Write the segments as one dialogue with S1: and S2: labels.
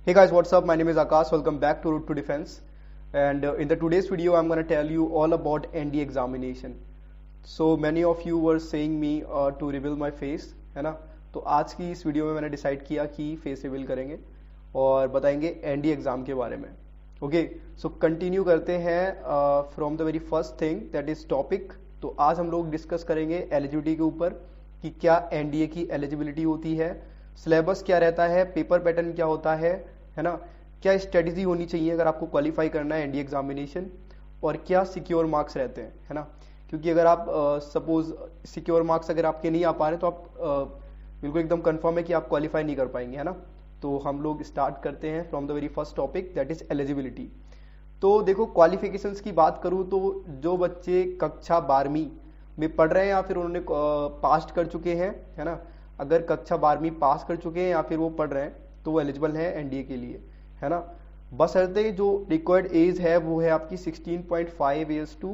S1: Hey guys, what's up? My name is Akash. Welcome back to Route to Defense. And in the today's video, I'm going to tell you all about ND examination. So many of you were saying me to reveal my face, है ना? तो आज की इस video में मैंने decide किया कि फेस रिवील करेंगे और बताएंगे एनडी एग्जाम के बारे में. ओके, सो कंटिन्यू करते हैं from the very first thing that is topic. तो आज हम लोग डिस्कस करेंगे एलिजिबिलिटी के ऊपर कि क्या एनडीए की एलिजिबिलिटी होती है, सिलेबस क्या रहता है, पेपर पैटर्न क्या होता है ना, क्या स्ट्रेटेजी होनी चाहिए अगर आपको क्वालिफाई करना है एनडीए एग्जामिनेशन, और क्या सिक्योर मार्क्स रहते हैं, है ना. क्योंकि अगर आप सपोज सिक्योर मार्क्स अगर आपके नहीं आ पा रहे तो आप बिल्कुल एकदम कंफर्म है कि आप क्वालिफाई नहीं कर पाएंगे, है ना. तो हम लोग स्टार्ट करते हैं from the very first topic that is eligibility. तो देखो, क्वालिफिकेशंस की बात करूं तो जो बच्चे कक्षा 12वीं में पढ़ रहे हैं या फिर उन्होंने पास कर चुके हैं, है ना, अगर कक्षा 12वीं पास कर चुके हैं या फिर वो पढ़ रहे हैं तो वो एलिजिबल है एनडीए के लिए, है ना. बशर्ते जो रिक्वायर्ड एज है वो है आपकी 16.5 ईयर्स टू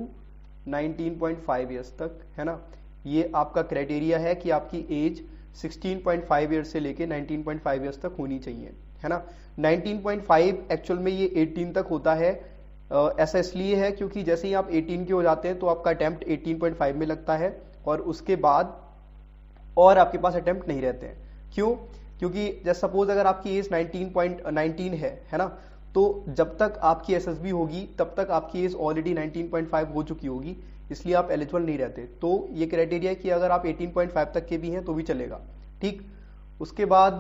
S1: 19.5 ईयर्स तक, है ना. ये आपका क्राइटेरिया है कि आपकी एज 16.5 ईयर्स से लेके 19.5 ईयर्स तक होनी चाहिए, है ना. 19.5 एक्चुअल में ये 18 तक होता है. ऐसा इसलिए है क्योंकि जैसे ही आप 18 के हो जाते हैं तो आपका अटेम्प्ट 18.5 में लगता है और उसके बाद और आपके पास अटेम्प्ट नहीं रहते हैं. क्यों? क्योंकि जैसे सपोज अगर आपकी एज 19.19 है ना, तो जब तक आपकी एसएसबी होगी तब तक आपकी एज ऑलरेडी 19.5 हो चुकी होगी, इसलिए आप एलिजिबल नहीं रहते. तो ये क्राइटेरिया है कि अगर आप 18.5 तक के भी हैं तो भी चलेगा, ठीक. उसके बाद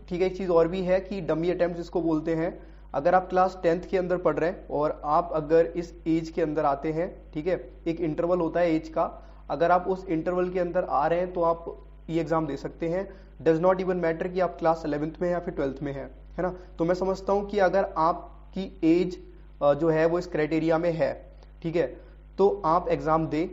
S1: ठीक है, एक चीज और भी है कि डमी अटेम्प्ट जिसको बोलते हैं. अगर आप क्लास 10th के अंदर पढ़ रहे हैं और आप अगर इस एज के अंदर आते हैं, ठीक है, एक इंटरवल होता है एज का, अगर आप उस इंटरवल के अंदर आ रहे हैं तो आप ये एग्जाम दे सकते हैं. डज नॉट इवन मैटर कि आप क्लास 11th में हैं या फिर 12th में हैं, है ना. तो मैं समझता हूं कि अगर आपकी एज जो है वो इस क्राइटेरिया में है, ठीक है, तो आप एग्जाम दें,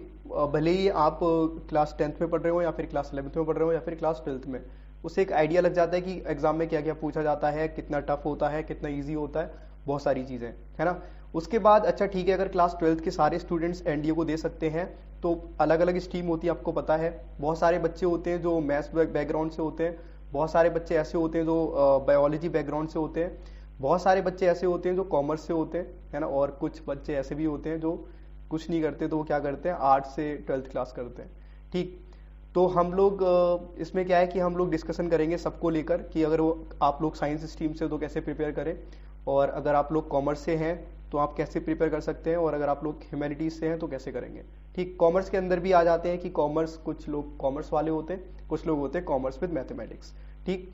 S1: भले ही आप क्लास 10th में पढ़ रहे हो या फिर क्लास 11th में पढ़ रहे हो या फिर क्लास 12th में. उससे एक आइडिया लग जाता है कि एग्जाम में क्या क्या पूछा जाता है, कितना टफ होता है, कितना ईजी होता है, बहुत सारी चीजें, है ना. उसके बाद अच्छा ठीक है, अगर क्लास 12th के सारे स्टूडेंट्स एनडीए को दे सकते हैं तो अलग अलग स्ट्रीम होती है, आपको पता है. बहुत सारे बच्चे होते हैं जो मैथ्स बैकग्राउंड से होते हैं, बहुत सारे बच्चे ऐसे होते हैं जो बायोलॉजी बैकग्राउंड से होते हैं, बहुत सारे बच्चे ऐसे होते हैं जो कॉमर्स से होते हैं, है ना, और कुछ बच्चे ऐसे भी होते हैं जो कुछ नहीं करते तो वो क्या करते हैं, आर्ट्स से 12th क्लास करते हैं, ठीक. तो हम लोग इसमें क्या है कि हम लोग डिस्कशन करेंगे सबको लेकर कि अगर वो आप लोग साइंस स्ट्रीम से तो कैसे प्रिपेयर करें, और अगर आप लोग कॉमर्स से हैं तो आप कैसे प्रिपेयर कर सकते हैं, और अगर आप लोग ह्यूमैनिटीज से हैं तो कैसे करेंगे, ठीक. कॉमर्स के अंदर भी आ जाते हैं कि कॉमर्स, कुछ लोग कॉमर्स वाले होते हैं, कुछ लोग होते हैं कॉमर्स विद मैथमेटिक्स, ठीक.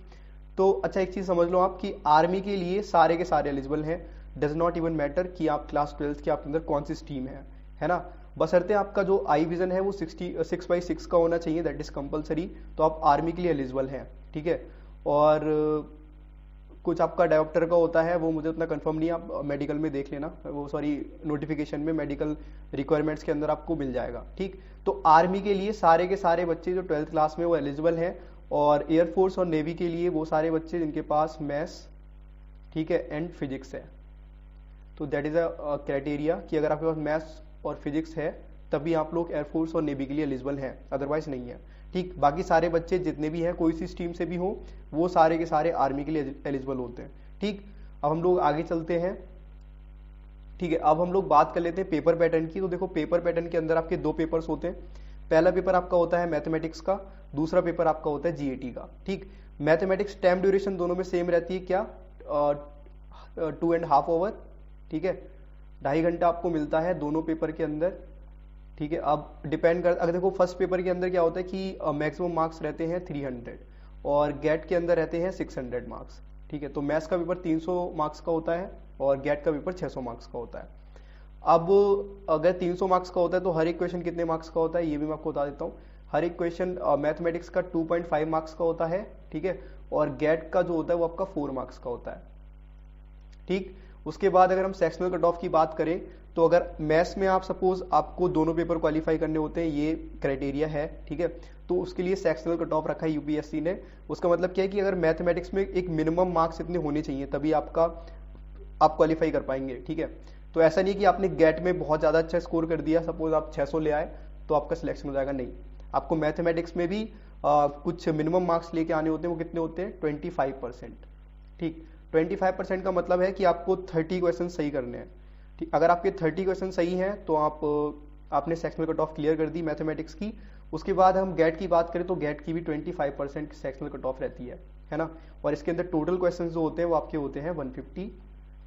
S1: तो अच्छा एक चीज समझ लो आप कि आर्मी के लिए सारे के सारे एलिजिबल हैं. डज नॉट इवन मैटर कि आप क्लास 12th के आपके अंदर कौन सी स्ट्रीम है ना. बशर्ते आपका जो आई विजन है वो 6/6 का होना चाहिए, दैट इज कंपलसरी, तो आप आर्मी के लिए एलिजिबल हैं, ठीक है. और कुछ आपका डायरेक्टर का होता है, वो मुझे उतना कंफर्म नहीं है, आप मेडिकल में देख लेना, वो सॉरी नोटिफिकेशन में मेडिकल रिक्वायरमेंट्स के अंदर आपको मिल जाएगा, ठीक. तो आर्मी के लिए सारे के सारे बच्चे जो 12th क्लास में वो एलिजिबल हैं, और एयरफोर्स और नेवी के लिए वो सारे बच्चे जिनके पास मैथ्स, ठीक है, एंड फिजिक्स है. तो दैट इज अ क्राइटेरिया कि अगर आपके पास मैथ्स और फिजिक्स है तभी आप लोग एयरफोर्स और नेवी के लिए एलिजिबल हैं, अदरवाइज नहीं है, ठीक. बाकी सारे बच्चे जितने भी हैं कोई सी स्ट्रीम से भी हो वो सारे के सारे आर्मी के लिए एलिजिबल होते हैं, ठीक. अब हम लोग आगे चलते हैं, ठीक है. अब हम लोग बात कर लेते हैं पेपर पैटर्न की. तो देखो, पेपर पैटर्न के अंदर आपके दो पेपर्स होते हैं. पहला पेपर आपका होता है मैथमेटिक्स का, दूसरा पेपर आपका होता है जीएटी का, ठीक. मैथमेटिक्स टाइम ड्यूरेशन दोनों में सेम रहती है, क्या, 2.5 आवर, ठीक है, 2.5 घंटा आपको मिलता है दोनों पेपर के अंदर, ठीक है. अब डिपेंड कर, अगर देखो फर्स्ट पेपर के अंदर क्या होता है कि मैक्सिमम मार्क्स रहते हैं 300 और गेट के अंदर रहते हैं 600 मार्क्स, ठीक है. तो मैथ्स का पेपर 300 मार्क्स का होता है और गेट का पेपर 600 मार्क्स का होता है. अब अगर 300 मार्क्स का होता है तो हर एक क्वेश्चन कितने मार्क्स का होता है ये भी मैं आपको बता देता हूँ. हर एक क्वेश्चन मैथमेटिक्स का 2.5 मार्क्स का होता है, ठीक है, और गेट का जो होता है वो आपका 4 मार्क्स का होता है, ठीक. उसके बाद अगर हम सेक्शनल कट ऑफ की बात करें तो अगर मैथ्स में आप सपोज आपको दोनों पेपर क्वालिफाई करने होते हैं, ये क्राइटेरिया है, ठीक है, तो उसके लिए सेक्शनल कट ऑफ रखा है यूपीएससी ने. उसका मतलब क्या है कि अगर मैथमेटिक्स में एक मिनिमम मार्क्स इतने होने चाहिए तभी आप क्वालिफाई कर पाएंगे, ठीक है. तो ऐसा नहीं कि आपने गेट में बहुत ज्यादा अच्छा स्कोर कर दिया, सपोज आप 600 ले आए तो आपका सिलेक्शन हो जाएगा, नहीं. आपको मैथमेटिक्स में भी कुछ मिनिमम मार्क्स लेके आने होते हैं, वो कितने होते हैं, 25%, ठीक. 25% का मतलब है कि आपको 30 क्वेश्चन सही करने हैं। ठीक, अगर आपके 30 क्वेश्चन सही हैं तो आपने सेक्शनल कट ऑफ क्लियर कर दी मैथमेटिक्स की। उसके बाद हम गेट की बात करें तो गेट की भी 25% सेक्शनल कट ऑफ रहती है ना। और इसके अंदर टोटल क्वेश्चन जो होते हैं वो आपके होते हैं 150,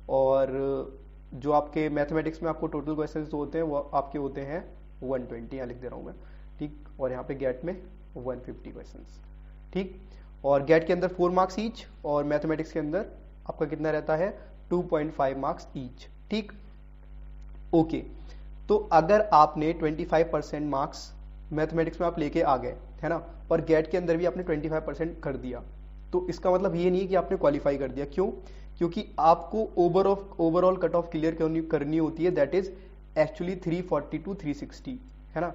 S1: और जो आपके मैथमेटिक्स में आपको टोटल क्वेश्चन जो होते हैं वो आपके होते हैं 120, यहाँ लिख दे रहा हूँ मैं। ठीक, और यहाँ पे गेट में 150 क्वेश्चन। ठीक, और गेट के अंदर 4 मार्क्स ईच, और मैथमेटिक्स के अंदर आपका कितना रहता है 2.5 मार्क्स ईच। ठीक, ओके। तो अगर आपने 25% मार्क्स मैथमेटिक्स में आप लेके आ गए, है ना, और गेट के अंदर भी आपने 25% कर दिया, तो इसका मतलब ये नहीं है कि आपने क्वालिफाई कर दिया। क्यों? क्योंकि आपको ओवरऑल कट ऑफ क्लियर करनी होती है, दैट इज एक्चुअली 340 to 360, है ना।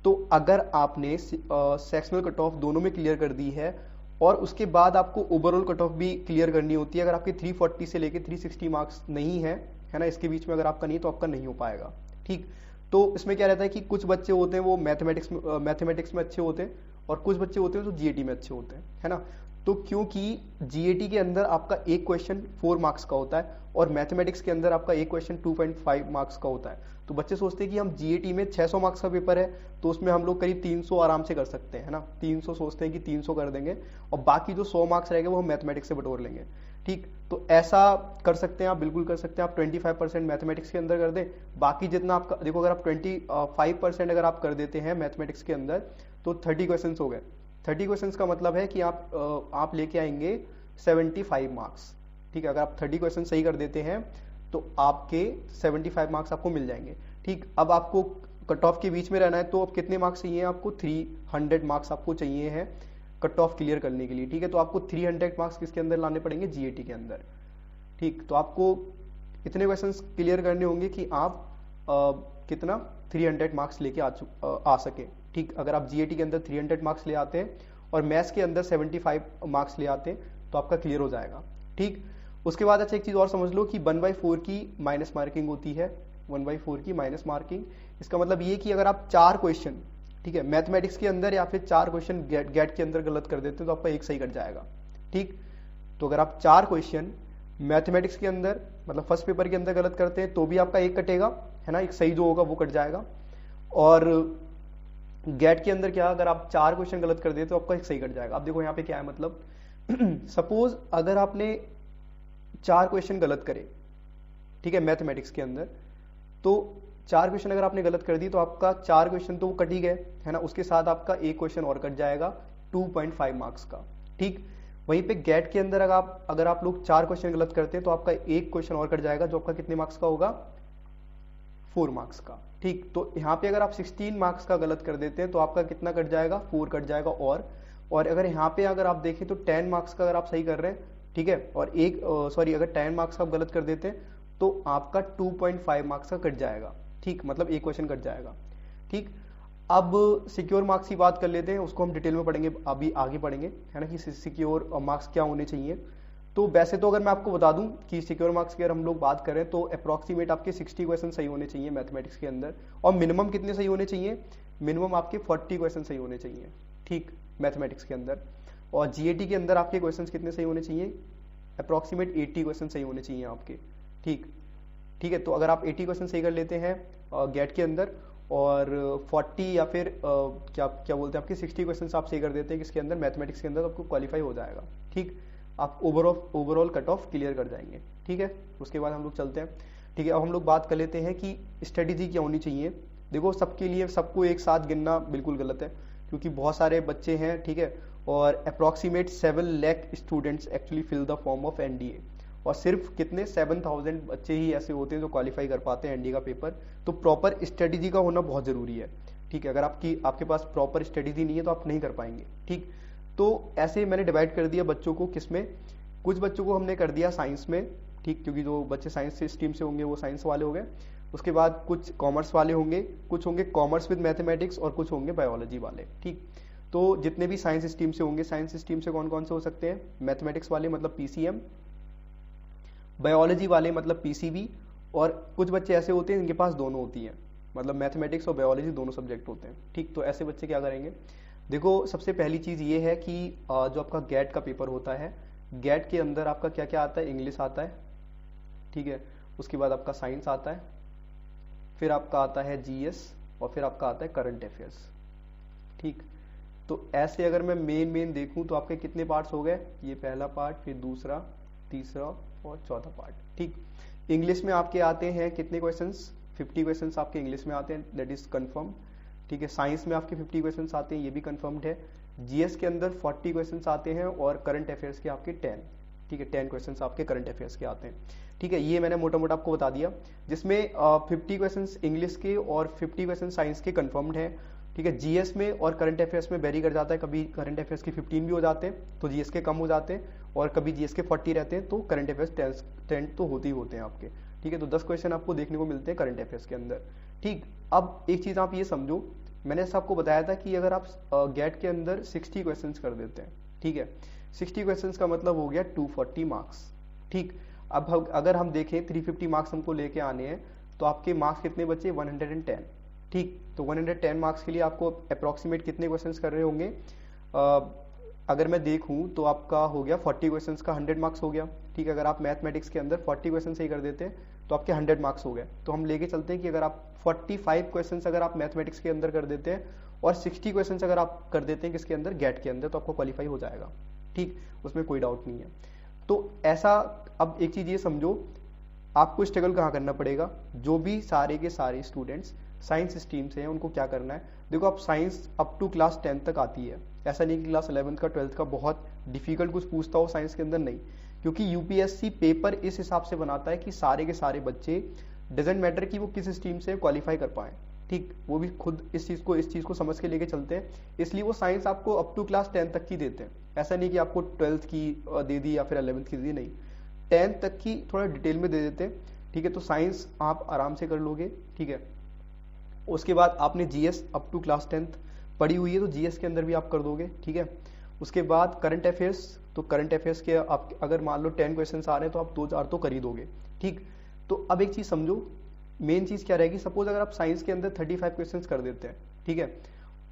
S1: तो अगर आपने सेक्शनल कट ऑफ दोनों में क्लियर कर दी है और उसके बाद आपको ओवरऑल कट ऑफ भी क्लियर करनी होती है, अगर आपके 340 से लेके 360 मार्क्स नहीं है, है ना, इसके बीच में अगर आपका नहीं तो आपका नहीं हो पाएगा। ठीक, तो इसमें क्या रहता है कि कुछ बच्चे होते हैं वो मैथमेटिक्स में अच्छे होते हैं, और कुछ बच्चे होते हैं जो जीएटी में अच्छे होते हैं, है ना। तो क्योंकि जीएटी के अंदर आपका एक क्वेश्चन 4 मार्क्स का होता है और मैथमेटिक्स के अंदर आपका एक क्वेश्चन 2.5 मार्क्स का होता है, तो बच्चे सोचते हैं कि हम जीएटी में 600 मार्क्स का पेपर है तो उसमें हम लोग करीब 300 आराम से कर सकते हैं, है ना। 300 सोचते हैं कि 300 कर देंगे और बाकी जो 100 मार्क्स रहेंगे वो हम मैथमेटिक्स से बटोर लेंगे। ठीक, तो ऐसा कर सकते हैं आप, बिल्कुल कर सकते हैं आप। 25% मैथमेटिक्स के अंदर कर दें, बाकी जितना आपका देखो, अगर आप 25% अगर आप कर देते हैं मैथमेटिक्स के अंदर तो 30 क्वेश्चन हो गए। 30 क्वेश्चन का मतलब है कि आप लेके आएंगे 75 मार्क्स। ठीक है, अगर आप 30 क्वेश्चन सही कर देते हैं तो आपके 75 मार्क्स आपको मिल जाएंगे। ठीक, अब आपको कट ऑफ के बीच में रहना है तो अब कितने मार्क्स चाहिए आपको? 300 मार्क्स आपको चाहिए हैं कट ऑफ क्लियर करने के लिए। ठीक है, तो आपको 300 मार्क्स किसके अंदर लाने पड़ेंगे? जीएटी के अंदर। ठीक, तो आपको इतने क्वेश्चंस क्लियर करने होंगे कि आप कितना 300 मार्क्स लेके आ सके। ठीक, अगर आप जीएटी के अंदर 300 मार्क्स ले आते हैं और मैथ्स के अंदर 75 मार्क्स ले आते हैं तो आपका क्लियर हो जाएगा। ठीक, उसके बाद अच्छा एक चीज और समझ लो कि 1/4 की माइनस मार्किंग होती है। 1/4 की माइनस मार्किंग, इसका मतलब ये कि अगर आप 4 क्वेश्चन, ठीक है, मैथमेटिक्स के अंदर या फिर 4 क्वेश्चन गेट के अंदर गलत कर देते हैं तो आपका एक सही कट जाएगा। ठीक, तो अगर आप 4 क्वेश्चन मैथमेटिक्स के अंदर मतलब फर्स्ट पेपर के अंदर गलत करते हैं तो भी आपका एक कटेगा, है ना, एक सही जो होगा वो कट जाएगा। और गेट के अंदर क्या, अगर आप 4 क्वेश्चन गलत कर देते तो आपका एक सही कट जाएगा। अब देखो यहाँ पे क्या है, मतलब सपोज अगर आपने 4 क्वेश्चन गलत करे, ठीक है, मैथमेटिक्स के अंदर, तो 4 क्वेश्चन अगर आपने गलत कर दी तो आपका 4 क्वेश्चन तो वो कट ही गए, है ना, उसके साथ आपका एक क्वेश्चन और कट जाएगा 2.5 मार्क्स का। ठीक, वहीं पे गेट के अंदर अगर आप लोग 4 क्वेश्चन गलत करते हैं तो आपका एक क्वेश्चन और कट जाएगा जो आपका कितने मार्क्स का होगा? 4 मार्क्स का। ठीक, तो यहाँ पे अगर आप 16 मार्क्स का गलत कर देते हैं तो आपका कितना कट जाएगा? 4 कट जाएगा। और अगर यहाँ पे अगर आप देखें तो 10 मार्क्स का अगर आप सही कर रहे हैं, ठीक है, और अगर 10 मार्क्स का आप गलत कर देते हैं तो आपका 2.5 मार्क्स का कट जाएगा। ठीक, मतलब एक क्वेश्चन कट जाएगा। ठीक, अब सिक्योर मार्क्स की बात कर लेते हैं, उसको हम डिटेल में पढ़ेंगे, अभी आगे पढ़ेंगे, है ना, कि सिक्योर मार्क्स क्या होने चाहिए। तो वैसे तो अगर मैं आपको बता दूं कि सिक्योर मार्क्स की अगर हम लोग बात करें तो अप्रॉक्सीमेट आपके 60 क्वेश्चन सही होने चाहिए मैथमेटिक्स के अंदर, और मिनिमम कितने सही होने चाहिए? मिनिमम आपके 40 क्वेश्चन सही होने चाहिए। ठीक, मैथमेटिक्स के अंदर। और जीएटी के अंदर आपके क्वेश्चन कितने सही होने चाहिए? अप्रॉक्सीमेट 80 क्वेश्चन सही होने चाहिए आपके। ठीक है, तो अगर आप 80 क्वेश्चन सही कर लेते हैं गेट के अंदर और 40 या फिर क्या बोलते हैं आपके 60 क्वेश्चन आप सही कर देते हैं किसके अंदर? मैथमेटिक्स के अंदर, तो आपको क्वालिफाई हो जाएगा। ठीक, आप ओवरऑल कट ऑफ क्लियर कर जाएंगे। ठीक है, उसके बाद हम लोग चलते हैं। ठीक है, अब हम लोग बात कर लेते हैं कि स्ट्रेटेजी क्या होनी चाहिए। देखो, सबके लिए सबको एक साथ गिनना बिल्कुल गलत है क्योंकि बहुत सारे बच्चे हैं, ठीक है, और approximate 7 lakh students actually fill the form of NDA, और सिर्फ कितने 7000 बच्चे ही ऐसे होते हैं जो क्वालिफाई कर पाते हैं एनडीए का पेपर। तो प्रॉपर स्ट्रेटेजी का होना बहुत जरूरी है। ठीक है, अगर आपके पास प्रॉपर स्ट्रेटेजी नहीं है तो आप नहीं कर पाएंगे। ठीक, तो ऐसे मैंने डिवाइड कर दिया बच्चों को, किसमें? कुछ बच्चों को हमने कर दिया साइंस में। ठीक, क्योंकि जो बच्चे साइंस से स्ट्रीम से होंगे वो साइंस वाले हो गए। उसके बाद कुछ कॉमर्स वाले होंगे, कुछ होंगे कॉमर्स विद मैथमेटिक्स, और कुछ होंगे बायोलॉजी वाले। ठीक, तो जितने भी साइंस स्ट्रीम से होंगे, साइंस स्ट्रीम से कौन कौन से हो सकते हैं? मैथमेटिक्स वाले मतलब पीसीएम, बायोलॉजी वाले मतलब पीसीबी, और कुछ बच्चे ऐसे होते हैं जिनके पास दोनों होती हैं, मतलब मैथमेटिक्स और बायोलॉजी दोनों सब्जेक्ट होते हैं। ठीक, तो ऐसे बच्चे क्या करेंगे? देखो, सबसे पहली चीज ये है कि जो आपका गेट का पेपर होता है, गेट के अंदर आपका क्या क्या आता है, इंग्लिश आता है, ठीक है, उसके बाद आपका साइंस आता है, फिर आपका आता है जीएस, और फिर आपका आता है करंट अफेयर्स। ठीक, तो ऐसे अगर मैं मेन देखूं तो आपके कितने पार्ट्स हो गए, ये पहला पार्ट, फिर दूसरा, तीसरा और चौथा पार्ट। ठीक, इंग्लिश में आपके आते हैं कितने क्वेश्चंस, 50 क्वेश्चंस आपके इंग्लिश में आते हैं, दैट इज कंफर्म। ठीक है, साइंस में आपके 50 क्वेश्चंस आते हैं, ये भी कंफर्म्ड है। जीएस के अंदर 40 क्वेश्चंस आते हैं और करंट अफेयर्स के आपके 10, ठीक है, 10 क्वेश्चंस आपके करंट अफेयर्स के आते हैं। ठीक है, ये मैंने मोटा मोटा आपको बता दिया, जिसमें 50 क्वेश्चंस इंग्लिश के और 50 क्वेश्चन साइंस के कंफर्म्ड हैं। ठीक है, जीएस में और करंट अफेयर्स में वेरी कर जाता है, कभी करंट अफेयर्स के 15 भी हो जाते हैं तो जीएस के कम हो जाते हैं, और कभी जीएस के 40 रहते हैं तो करंट अफेयर्स 10 तो होते ही होते हैं आपके। ठीक है, तो 10 क्वेश्चन आपको देखने को मिलते हैं करंट अफेयर्स के अंदर। ठीक, अब एक चीज आप ये समझो, मैंने आपको बताया था कि अगर आप गेट के अंदर 60 क्वेश्चंस कर देते हैं, ठीक है, 60 क्वेश्चंस का मतलब हो गया 240 मार्क्स। ठीक, अब अगर हम देखें 350 मार्क्स हमको लेके आने हैं तो आपके मार्क्स कितने बचे, 110। ठीक, तो 110 मार्क्स के लिए आपको अप्रोक्सीमेट कितने क्वेश्चंस कर रहे होंगे, अगर मैं देखूं तो आपका हो गया 40 क्वेश्चंस का 100 मार्क्स हो गया। ठीक है, अगर आप मैथमेटिक्स के अंदर 40 क्वेश्चन सही कर देते हैं तो आपके 100 मार्क्स हो गए। तो हम लेके चलते हैं कि अगर आप 45 क्वेश्चंस अगर आप मैथमेटिक्स के अंदर कर देते हैं और 60 क्वेश्चंस अगर आप कर देते हैं किसके अंदर, गेट के अंदर, तो आपको क्वालिफाई हो जाएगा। ठीक, उसमें कोई डाउट नहीं है। तो ऐसा, अब एक चीज ये समझो, आपको स्ट्रगल कहाँ करना पड़ेगा, जो भी सारे के सारे स्टूडेंट्स साइंस स्ट्रीम से हैं उनको क्या करना है, देखो आप साइंस अप टू क्लास 10 तक आती है, ऐसा नहीं कि क्लास 11th का 12th का बहुत डिफिकल्ट कुछ पूछता हो साइंस के अंदर, नहीं, क्योंकि यूपीएससी पेपर इस हिसाब से बनाता है कि सारे के सारे बच्चे, डजेंट मैटर कि वो किस स्ट्रीम से क्वालिफाई कर पाए। ठीक, वो भी खुद इस चीज को समझ के लेके चलते हैं, इसलिए वो साइंस आपको अप टू क्लास 10 तक की देते हैं, ऐसा नहीं कि आपको 12th की दे दी या फिर 11th की दे दी, नहीं, 10th तक की थोड़ा डिटेल में दे देते हैं। ठीक है, तो साइंस आप आराम से कर लोगे। ठीक है, उसके बाद आपने GS up to class 10th पढ़ी हुई है तो जीएस के अंदर भी आप कर दोगे। ठीक है, उसके बाद करंट अफेयर्स, तो करंट अफेयर्स के आप अगर मान लो 10 क्वेश्चंस आ रहे हैं तो आप 2-4 तो कर ही दोगे। ठीक, तो अब एक चीज समझो, मेन चीज क्या रहेगी, सपोज अगर आप साइंस के अंदर 35 क्वेश्चंस कर देते हैं, ठीक है,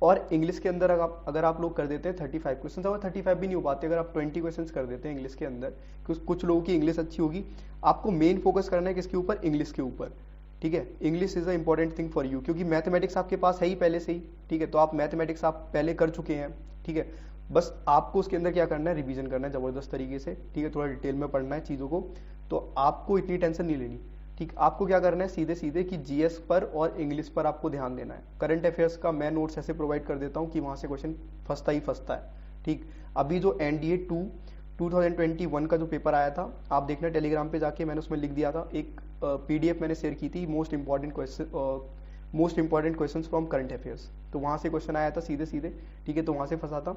S1: और इंग्लिश के अंदर अगर आप लोग कर देते हैं 35 क्वेश्चंस, और 35 भी नहीं हो पाते, अगर आप 20 क्वेश्चंस कर देते हैं इंग्लिश के अंदर, कुछ लोगों की इंग्लिश अच्छी होगी, आपको मेन फोकस करना है किसके ऊपर, इंग्लिश के ऊपर। ठीक है, English is a important thing for you, क्योंकि मैथमेटिक्स आपके पास है ही पहले से ही। ठीक है, तो आप मैथमेटिक्स आप पहले कर चुके हैं। ठीक है, बस आपको उसके अंदर क्या करना है, रिवीजन करना है जबरदस्त तरीके से। ठीक है, थोड़ा डिटेल में पढ़ना है चीजों को, तो आपको इतनी टेंशन नहीं लेनी। ठीक, आपको क्या करना है, सीधे सीधे कि जीएस पर और इंग्लिश पर आपको ध्यान देना है। करंट अफेयर्स का मैं नोट्स ऐसे प्रोवाइड कर देता हूँ कि वहां से क्वेश्चन फंसता ही फंसता है। ठीक, अभी जो एनडीए 2021 का जो पेपर आया था, आप देखना टेलीग्राम पे जाके, मैंने उसमें लिख दिया था, एक पीडीएफ मैंने शेयर की थी, most important question from current affairs, तो वहां से क्वेश्चन आया था सीधे सीधे। ठीक है, तो वहां से फंसा था।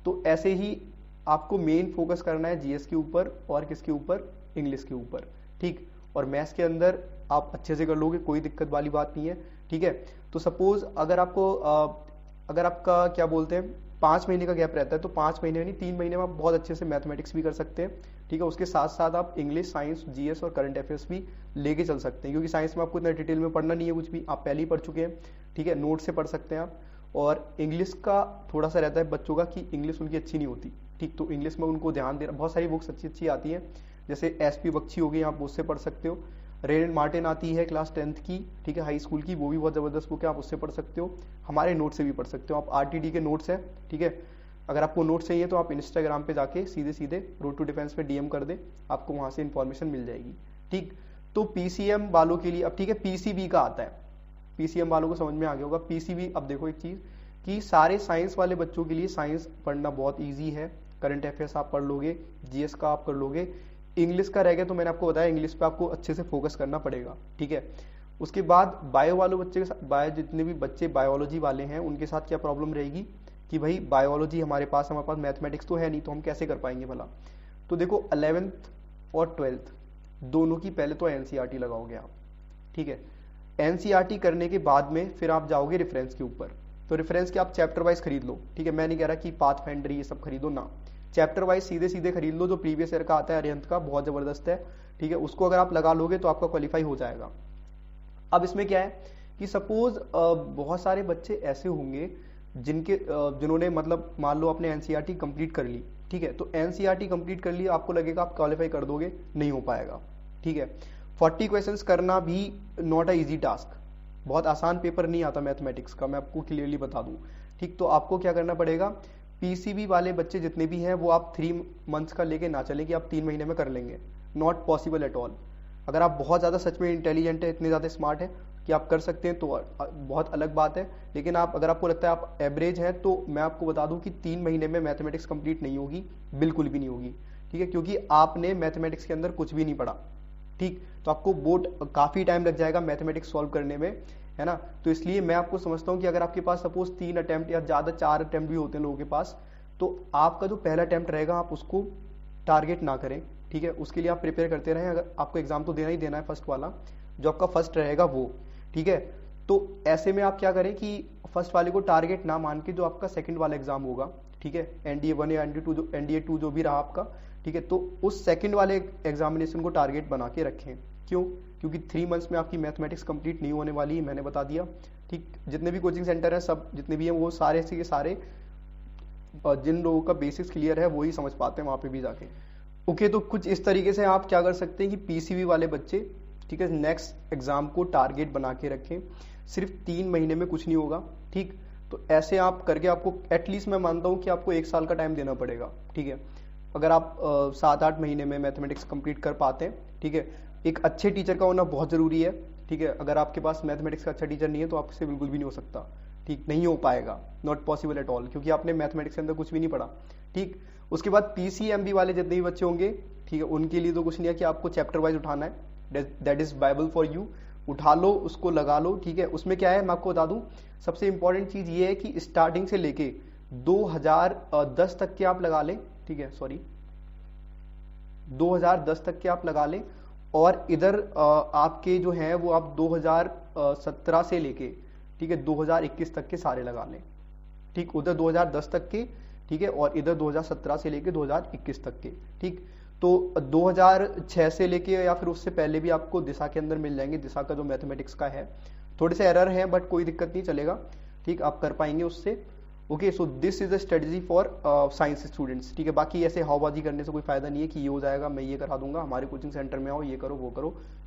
S1: तो ऐसे ही आपको मेन फोकस करना है जीएस के ऊपर और किसके ऊपर, इंग्लिश के ऊपर। ठीक, और मैथ्स के अंदर आप अच्छे से कर लोगे, कोई दिक्कत वाली बात नहीं है। ठीक है, तो सपोज अगर आपको अगर आपका क्या बोलते हैं 5 महीने का गैप रहता है, तो 5 महीने नहीं 3 महीने में आप बहुत अच्छे से मैथमेटिक्स भी कर सकते हैं। ठीक है, उसके साथ साथ आप इंग्लिश, साइंस, जीएस और करंट अफेयर्स भी लेके चल सकते हैं, क्योंकि साइंस में आपको इतना डिटेल में पढ़ना नहीं है कुछ भी, आप पहले ही पढ़ चुके हैं। ठीक है, नोट से पढ़ सकते हैं आप। और इंग्लिश का थोड़ा सा रहता है बच्चों का कि इंग्लिश उनकी अच्छी नहीं होती। ठीक, तो इंग्लिश में उनको ध्यान देना, बहुत सारी बुक्स अच्छी अच्छी आती हैं, जैसे एसपी बख्शी हो गई, आप उससे पढ़ सकते हो। रेन एंड मार्टिन आती है क्लास 10th की, ठीक है, हाई स्कूल की, वो भी बहुत जबरदस्त बुक है, आप उससे पढ़ सकते हो। हमारे नोट से भी पढ़ सकते हो आप, आरटीडी के नोट्स हैं। ठीक है, अगर आपको नोट चाहिए तो आप इंस्टाग्राम पे जाके सीधे सीधे रोड टू डिफेंस पे डीएम कर दे, आपको वहां से इंफॉर्मेशन मिल जाएगी। ठीक, तो पीसीएम वालों के लिए अब ठीक है, पीसीबी का आता है, पीसीएम वालों को समझ में आ गया होगा। पीसीबी, अब देखो एक चीज कि सारे साइंस वाले बच्चों के लिए साइंस पढ़ना बहुत ईजी है, करंट अफेयर्स आप पढ़ लोगे, जीएस का आप कर लोगे, इंग्लिश का रह गया तो मैंने आपको बताया इंग्लिश पे आपको अच्छे से फोकस करना पड़ेगा। ठीक है, उसके बाद बायो वालों बच्चे के साथ, बायो जितने भी बच्चे बायोलॉजी वाले हैं उनके साथ क्या प्रॉब्लम रहेगी कि भाई बायोलॉजी हमारे पास मैथमेटिक्स तो है नहीं, तो हम कैसे कर पाएंगे भला। तो देखो 11th और 12th दोनों की पहले तो एनसीईआरटी लगाओगे आप। ठीक है, एनसीईआरटी करने के बाद में फिर आप जाओगे रेफरेंस के ऊपर, तो रेफरेंस के आप चैप्टर वाइज खरीद लो। ठीक है, मैं नहीं कह रहा कि पाथफाइंडर ये सब खरीदो ना, चैप्टर वाइज सीधे सीधे खरीद लो, जो प्रीवियस ईयर का आता है अरिहंत का, बहुत जबरदस्त है। ठीक है, उसको अगर आप लगा लोगे तो आपका क्वालिफाई हो जाएगा। अब इसमें क्या है कि सपोज बहुत सारे बच्चे ऐसे होंगे जिन्होंने मतलब मान लो अपने एनसीईआरटी कंप्लीट कर ली, ठीक है। तो एनसीईआरटी कंप्लीट कर लिया, आपको लगेगा आप क्वालिफाई कर दोगे, नहीं हो पाएगा, ठीक है। 40 क्वेश्चंस करना भी नॉट अ इजी टास्क, बहुत आसान पेपर नहीं आता मैथमेटिक्स का, मैं आपको क्लियरली बता दूं, ठीक। तो आपको क्या करना पड़ेगा, पीसीबी वाले बच्चे जितने भी हैं वो आप 3 मंथ्स का लेके ना चलें कि आप 3 महीने में कर लेंगे, नॉट पॉसिबल एट ऑल। अगर आप बहुत ज़्यादा सच में इंटेलिजेंट है, इतने ज़्यादा स्मार्ट है कि आप कर सकते हैं तो बहुत अलग बात है, लेकिन आप अगर आपको लगता है आप एवरेज हैं तो मैं आपको बता दूं कि 3 महीने में मैथमेटिक्स कंप्लीट नहीं होगी, बिल्कुल भी नहीं होगी, ठीक है, क्योंकि आपने मैथमेटिक्स के अंदर कुछ भी नहीं पढ़ा, ठीक। तो आपको बोर्ड काफ़ी टाइम लग जाएगा मैथमेटिक्स सॉल्व करने में, है ना। तो इसलिए मैं आपको समझता हूँ कि अगर आपके पास सपोज 3 अटेम्प्ट या ज़्यादा 4 अटेम्प्ट भी होते हैं लोगों के पास, तो आपका जो पहला अटेम्प्ट रहेगा आप उसको टारगेट ना करें, ठीक है। उसके लिए आप प्रिपेयर करते रहें, अगर आपको एग्जाम तो देना ही देना है फर्स्ट वाला, जो आपका फर्स्ट रहेगा वो, ठीक है। तो ऐसे में आप क्या करें कि फर्स्ट वाले को टारगेट ना मान के जो आपका सेकंड वाला एग्जाम होगा, ठीक है, एनडीए 1 या एनडीए 2 जो भी रहा आपका, ठीक है, तो उस सेकंड वाले एग्जामिनेशन को टारगेट बना के रखें। क्यों? क्योंकि 3 मंथ्स में आपकी मैथमेटिक्स कंप्लीट नहीं होने वाली है, मैंने बता दिया, ठीक। जितने भी कोचिंग सेंटर है सब जितने भी हैं वो सारे से सारे जिन लोगों का बेसिक्स क्लियर है वो ही समझ पाते हैं वहाँ पे भी जाके। ओके, तो कुछ इस तरीके से आप क्या कर सकते हैं कि पीसीबी वाले बच्चे, ठीक है, नेक्स्ट एग्जाम को टारगेट बना के रखें, सिर्फ 3 महीने में कुछ नहीं होगा, ठीक। तो ऐसे आप करके आपको एटलीस्ट मैं मानता हूँ कि आपको 1 साल का टाइम देना पड़ेगा, ठीक है, अगर आप 7-8 महीने में मैथमेटिक्स कंप्लीट कर पाते हैं, ठीक है। एक अच्छे टीचर का होना बहुत ज़रूरी है, ठीक है। अगर आपके पास मैथमेटिक्स का अच्छा टीचर नहीं है तो आपसे बिल्कुल भी नहीं हो सकता, ठीक, नहीं हो पाएगा, नॉट पॉसिबल एट ऑल, क्योंकि आपने मैथमेटिक्स के अंदर कुछ भी नहीं पढ़ा, ठीक। उसके बाद पीसीएमबी वाले जितने भी बच्चे होंगे, ठीक है, उनके लिए तो कुछ नहीं है कि आपको चैप्टर वाइज उठाना है, that is Bible for you, उठा लो उसको लगा लो, ठीक है। उसमें क्या है मैं आपको बता दूं, सबसे इंपॉर्टेंट चीज ये है कि स्टार्टिंग से लेके 2010 तक के आप लगा लें, ठीक है, सॉरी 2010 तक के आप लगा लें, और इधर आपके जो हैं वो आप 2017 से लेके, ठीक है, 2021 तक के सारे लगा लें, ठीक। उधर 2010 तक के, ठीक है, और इधर 2017 से लेके 2021 तक के, ठीक। तो 2006 से लेके या फिर उससे पहले भी आपको दिशा के अंदर मिल जाएंगे, दिशा का जो मैथमेटिक्स का है, थोड़े से एरर हैं बट कोई दिक्कत नहीं, चलेगा, ठीक, आप कर पाएंगे उससे। Okay, so this is the strategy for science students, ठीक है। बाकी ऐसे हवाबाजी करने से कोई फायदा नहीं है कि ये हो जाएगा, मैं ये करा दूंगा, हमारे कोचिंग सेंटर में आओ, ये करो,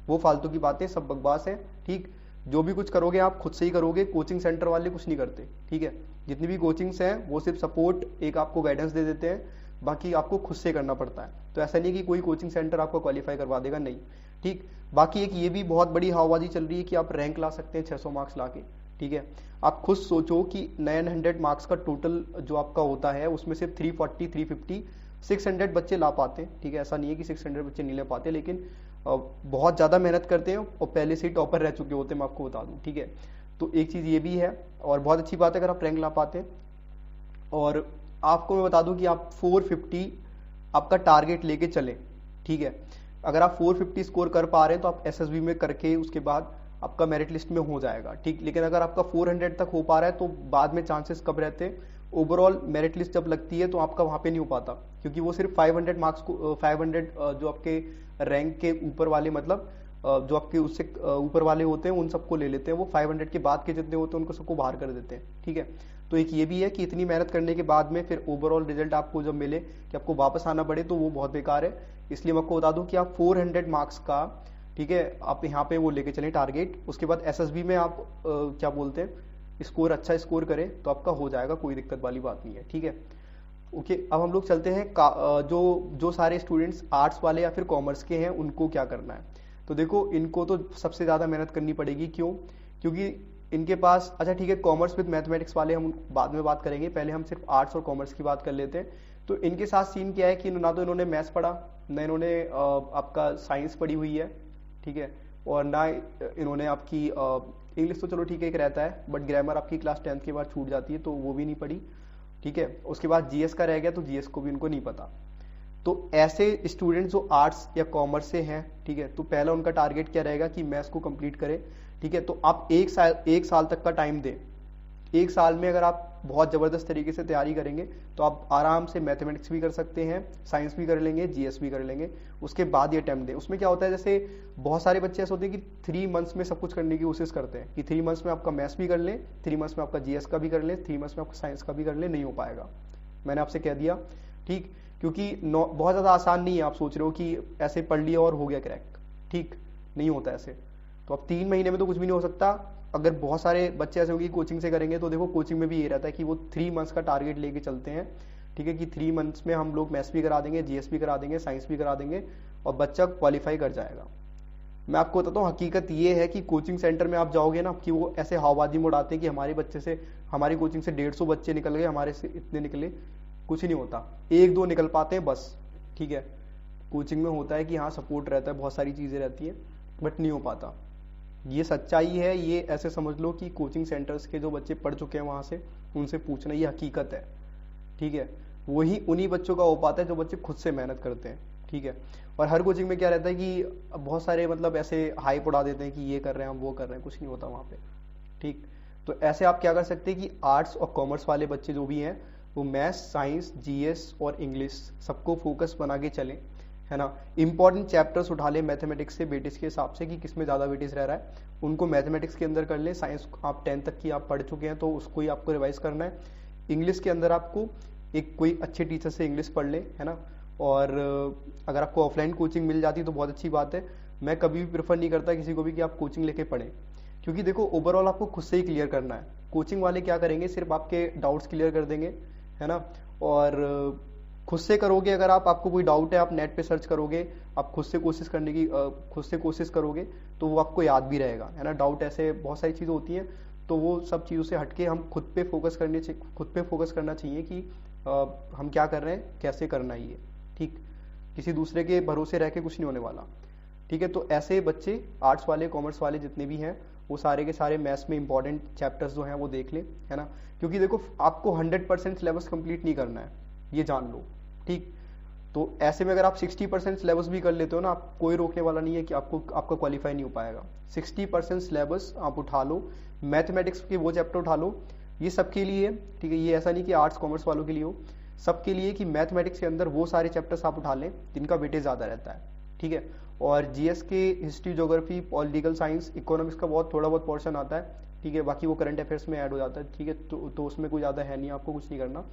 S1: वो फालतू की बातें, सब बकवास है, ठीक। जो भी कुछ करोगे आप खुद से ही करोगे, कोचिंग सेंटर वाले कुछ नहीं करते, ठीक है। जितनी भी कोचिंग्स हैं वो सिर्फ सपोर्ट, एक आपको गाइडेंस दे देते हैं, बाकी आपको खुद से करना पड़ता है। तो ऐसा नहीं है कि कोई कोचिंग सेंटर आपको क्वालिफाई करवा देगा, नहीं, ठीक। बाकी एक ये भी बहुत बड़ी हवाबाजी चल रही है कि आप रैंक ला सकते हैं 600 मार्क्स ला के, ठीक है। आप खुद सोचो कि 900 मार्क्स का टोटल जो आपका होता है उसमें सिर्फ 340, 350, 600 बच्चे ला पाते हैं, ठीक है। ऐसा नहीं है कि 600 बच्चे नहीं ले पाते, लेकिन बहुत ज़्यादा मेहनत करते हैं और पहले से ही टॉपर रह चुके होते हैं, मैं आपको बता दूं, ठीक है। तो एक चीज़ ये भी है, और बहुत अच्छी बात है अगर आप रैंक ला पाते हैं। और आपको मैं बता दूं कि आप 450 आपका टारगेट लेके चलें, ठीक है। अगर आप 450 स्कोर कर पा रहे हैं तो आप एसएसबी में करके उसके बाद आपका मेरिट लिस्ट में हो जाएगा, ठीक। लेकिन अगर आपका 400 तक हो पा रहा है तो बाद में चांसेस कब रहते हैं, ओवरऑल मेरिट लिस्ट जब लगती है तो आपका वहाँ पे नहीं हो पाता, क्योंकि वो सिर्फ 500 मार्क्स को 500 जो आपके रैंक के ऊपर वाले, मतलब जो आपके उससे ऊपर वाले होते हैं उन सबको ले लेते हैं, वो 500 के बाद के जितने होते हैं उनको सबको बाहर कर देते हैं, ठीक है। तो एक ये भी है कि इतनी मेहनत करने के बाद में फिर ओवरऑल रिजल्ट आपको जब मिले कि आपको वापस आना पड़े तो वो बहुत बेकार है। इसलिए मैं आपको बता दूं कि आप 400 मार्क्स का, ठीक है, आप यहाँ पे वो लेके चलें टारगेट। उसके बाद एसएसबी में आप क्या बोलते हैं, स्कोर अच्छा स्कोर करें तो आपका हो जाएगा, कोई दिक्कत वाली बात नहीं है, ठीक है। ओके, अब हम लोग चलते हैं जो सारे स्टूडेंट्स आर्ट्स वाले या फिर कॉमर्स के हैं उनको क्या करना है। तो देखो, इनको तो सबसे ज़्यादा मेहनत करनी पड़ेगी, क्यों? क्योंकि इनके पास, अच्छा ठीक है, कॉमर्स विद मैथमेटिक्स वाले हम बाद में बात करेंगे, पहले हम सिर्फ आर्ट्स और कॉमर्स की बात कर लेते हैं। तो इनके साथ सीन क्या है कि ना तो इन्होंने मैथ्स पढ़ा, ना इन्होंने आपका साइंस पढ़ी हुई है, ठीक है, और ना इन्होंने आपकी इंग्लिश तो चलो ठीक है एक रहता है, बट ग्रामर आपकी क्लास 10th के बाद छूट जाती है तो वो भी नहीं पढ़ी, ठीक है। उसके बाद जीएस का रह गया तो जीएस को भी उनको नहीं पता। तो ऐसे स्टूडेंट जो आर्ट्स या कॉमर्स से हैं, ठीक है, तो पहला उनका टारगेट क्या रहेगा कि मैथ्स को कंप्लीट करें, ठीक है। तो आप एक साल तक का टाइम दें। एक साल में अगर आप बहुत ज़बरदस्त तरीके से तैयारी करेंगे तो आप आराम से मैथमेटिक्स भी कर सकते हैं, साइंस भी कर लेंगे, जीएस भी कर लेंगे। उसके बाद ये अटेम्प्ट दें। उसमें क्या होता है, जैसे बहुत सारे बच्चे ऐसे होते हैं कि 3 मंथ्स में सब कुछ करने की कोशिश करते हैं कि 3 मंथ्स में आपका मैथ्स भी कर लें, 3 मंथ्स में आपका जीएस का भी कर लें, 3 मंथ्स में आपका साइंस का भी कर लें, नहीं हो पाएगा, मैंने आपसे कह दिया, ठीक। क्योंकि बहुत ज़्यादा आसान नहीं है। आप सोच रहे हो कि ऐसे पढ़ लिया और हो गया क्रैक, ठीक नहीं होता ऐसे। तो अब 3 महीने में तो कुछ भी नहीं हो सकता। अगर बहुत सारे बच्चे ऐसे होंगे कोचिंग से करेंगे, तो देखो कोचिंग में भी ये रहता है कि वो 3 मंथ्स का टारगेट लेके चलते हैं, ठीक है, कि 3 मंथ्स में हम लोग मैथ्स भी करा देंगे, जीएस भी करा देंगे, साइंस भी करा देंगे और बच्चा क्वालिफाई कर जाएगा। मैं आपको बताता हूँ, हकीकत ये है कि कोचिंग सेंटर में आप जाओगे ना, कि वो ऐसे हवाबाजी में उड़ाते हैं कि हमारे बच्चे से, हमारी कोचिंग से 150 बच्चे निकल गए, हमारे से इतने निकले। कुछ नहीं होता, 1-2 निकल पाते हैं बस, ठीक है। कोचिंग में होता है कि हाँ सपोर्ट रहता है, बहुत सारी चीज़ें रहती हैं, बट नहीं हो पाता। ये सच्चाई है, ये ऐसे समझ लो कि कोचिंग सेंटर्स के जो बच्चे पढ़ चुके हैं वहाँ से, उनसे पूछना, ये हकीकत है, ठीक है। वही उन्हीं बच्चों का हो पाता है जो बच्चे खुद से मेहनत करते हैं, ठीक है। और हर कोचिंग में क्या रहता है कि बहुत सारे मतलब ऐसे हाइप उड़ा देते हैं कि ये कर रहे हैं हम, वो कर रहे हैं, कुछ नहीं होता वहाँ पे, ठीक। तो ऐसे आप क्या कर सकते हैं कि आर्ट्स और कॉमर्स वाले बच्चे जो भी हैं, वो मैथ्स, साइंस, जीएस और इंग्लिश सबको फोकस बना के चलें, है ना। इंपॉर्टेंट चैप्टर्स उठा लें मैथमेटिक्स से वेटेज के हिसाब से कि किसमें ज़्यादा वेटेज रह रहा है, उनको मैथमेटिक्स के अंदर कर लें। साइंस आप 10th तक की आप पढ़ चुके हैं तो उसको ही आपको रिवाइज करना है। इंग्लिश के अंदर आपको एक कोई अच्छे टीचर से इंग्लिश पढ़ लें, है ना। और अगर आपको ऑफलाइन कोचिंग मिल जाती तो बहुत अच्छी बात है। मैं कभी भी प्रेफर नहीं करता किसी को भी कि आप कोचिंग लेके पढ़ें, क्योंकि देखो ओवरऑल आपको खुद से ही क्लियर करना है। कोचिंग वाले क्या करेंगे, सिर्फ आपके डाउट्स क्लियर कर देंगे, है ना। और खुद से करोगे, अगर आपको कोई डाउट है, आप नेट पे सर्च करोगे, आप खुद से कोशिश करोगे तो वो आपको याद भी रहेगा, है ना। डाउट ऐसे बहुत सारी चीज़ें होती हैं, तो वो सब चीज़ों से हटके हम खुद पे फोकस करना चाहिए कि हम क्या कर रहे हैं, कैसे करना है ये, ठीक। किसी दूसरे के भरोसे रह के कुछ नहीं होने वाला, ठीक है। तो ऐसे बच्चे आर्ट्स वाले, कॉमर्स वाले जितने भी हैं, वो सारे के सारे मैथ्स में इंपॉर्टेंट चैप्टर्स जो हैं वो देख लें, है ना। क्योंकि देखो आपको 100% सिलेबस कंप्लीट नहीं करना है, ये जान लो, ठीक। तो ऐसे में अगर आप 60% सिलेबस भी कर लेते हो ना, आप कोई रोकने वाला नहीं है कि आपका क्वालिफाई नहीं हो पाएगा। 60% सिलेबस आप उठा लो, मैथमेटिक्स के वो चैप्टर उठा लो, ये सबके लिए है, ठीक है। ये ऐसा नहीं कि आर्ट्स कॉमर्स वालों के लिए हो, सबके लिए कि मैथमेटिक्स के अंदर वो सारे चैप्टर्स आप उठा लें जिनका वेटेज ज़्यादा रहता है, ठीक है। और जीएस के history, geography, political science, economics का थोड़ा बहुत पोर्शन आता है, ठीक है। बाकी वो करंट अफेयर्स में ऐड हो जाता है, ठीक है। तो उसमें कोई ज़्यादा है नहीं, आपको कुछ नहीं करना।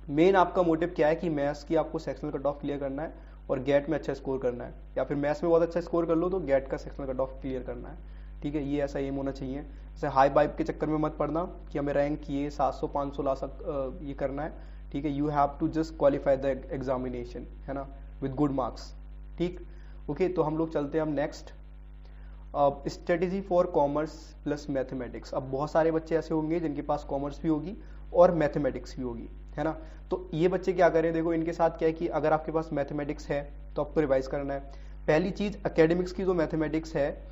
S1: मेन आपका मोटिव क्या है कि मैथ्स की आपको सेक्शनल कट ऑफ क्लियर करना है और गेट में अच्छा स्कोर करना है, या फिर मैथ्स में बहुत अच्छा स्कोर कर लो तो गेट का सेक्शनल कट ऑफ क्लियर करना है, ठीक है। ये ऐसा एम होना चाहिए। जैसे हाई बाइप के चक्कर में मत पड़ना कि हमें रैंक ये 700-500 ये करना है, ठीक है। You have to just qualify the examination, है ना, विद गुड मार्क्स, ठीक। ओके, तो हम लोग चलते हैं हम next, strategy for commerce plus mathematics. अब बहुत सारे बच्चे ऐसे होंगे जिनके पास कॉमर्स भी होगी और मैथमेटिक्स भी होगी, है ना। तो ये बच्चे क्या करें, देखो इनके साथ क्या है कि अगर आपके पास मैथमेटिक्स है तो आपको रिवाइज करना है। पहली चीज, एकेडमिक्स की जो मैथमेटिक्स है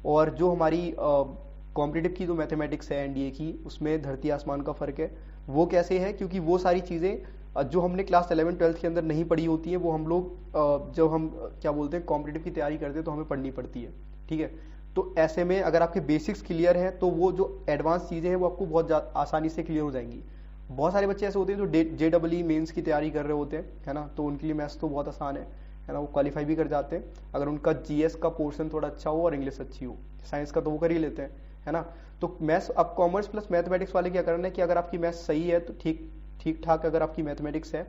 S1: और जो हमारी कॉम्पिटिटिव की जो मैथमेटिक्स है एनडीए की, उसमें धरती आसमान का फर्क है। वो कैसे है, क्योंकि वो सारी चीजें जो हमने क्लास 11-12 के अंदर नहीं पढ़ी होती है, वो हम लोग जब हम क्या बोलते हैं कॉम्पिटिटिव की तैयारी करते हैं तो हमें पढ़नी पड़ती है, ठीक है। तो ऐसे में अगर आपके बेसिक्स क्लियर हैं तो वो जो एडवांस चीजें हैं वो आपको बहुत आसानी से क्लियर हो जाएंगी। बहुत सारे बच्चे ऐसे होते हैं जो JEE मेंस की तैयारी कर रहे होते हैं, है ना, तो उनके लिए मैथ्स तो बहुत आसान है ना, वो क्वालिफाई भी कर जाते हैं अगर उनका जीएस का पोर्शन थोड़ा अच्छा हो और इंग्लिश अच्छी हो। साइंस का तो वो कर ही लेते हैं, है ना। तो मैथ्स, अब कॉमर्स प्लस मैथमेटिक्स वाले क्या करना है कि अगर आपकी मैथ्स सही है तो ठीक ठाक अगर आपकी मैथमेटिक्स है